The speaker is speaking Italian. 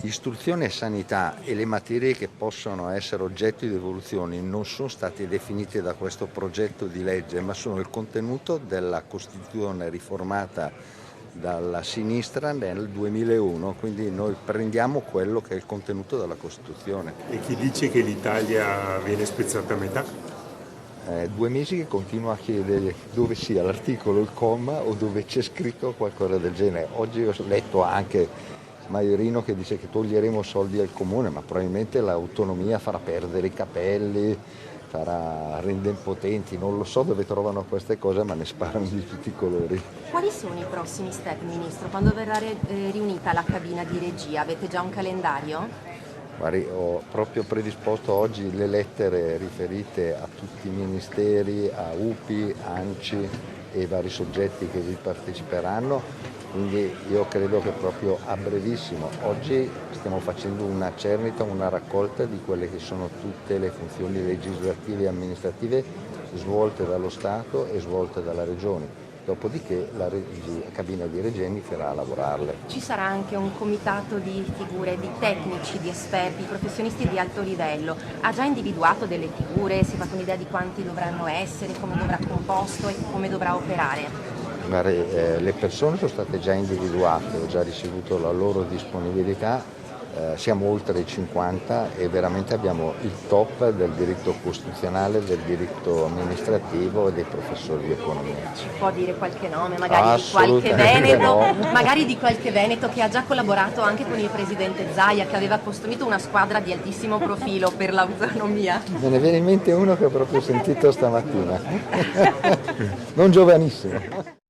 Istruzione e sanità e le materie che possono essere oggetto di evoluzioni non sono state definite da questo progetto di legge, ma sono il contenuto della Costituzione riformata dalla sinistra nel 2001, quindi noi prendiamo quello che è il contenuto della Costituzione. E chi dice che l'Italia viene spezzata a metà? 2 mesi che continuo a chiedere dove sia l'articolo, il comma o dove c'è scritto qualcosa del genere. Oggi ho letto anche Maiorino che dice che toglieremo soldi al comune, ma probabilmente l'autonomia farà perdere i capelli, rende impotenti, non lo so dove trovano queste cose, ma ne sparano di tutti i colori. Quali sono i prossimi step, Ministro? Quando verrà riunita la cabina di regia? Avete già un calendario? Guardi, ho proprio predisposto oggi le lettere riferite a tutti i ministeri, a UPI, ANCI e i vari soggetti che vi parteciperanno, quindi io credo che proprio a brevissimo, oggi stiamo facendo una cernita, una raccolta di quelle che sono tutte le funzioni legislative e amministrative svolte dallo Stato e svolte dalla Regione. Dopodiché la cabina di regia inizierà a lavorarle. Ci sarà anche un comitato di figure, di tecnici, di esperti, professionisti di alto livello. Ha già individuato delle figure, si è fatto un'idea di quanti dovranno essere, come dovrà composto e come dovrà operare? Le persone sono state già individuate, ho già ricevuto la loro disponibilità, siamo oltre i 50 e veramente abbiamo il top del diritto costituzionale, del diritto amministrativo e dei professori di economia. Ci può dire qualche nome, magari di qualche veneto, no. magari di qualche veneto che ha già collaborato anche con il presidente Zaia, che aveva costruito una squadra di altissimo profilo per l'autonomia? Me ne viene in mente uno che ho proprio sentito stamattina, non giovanissimo.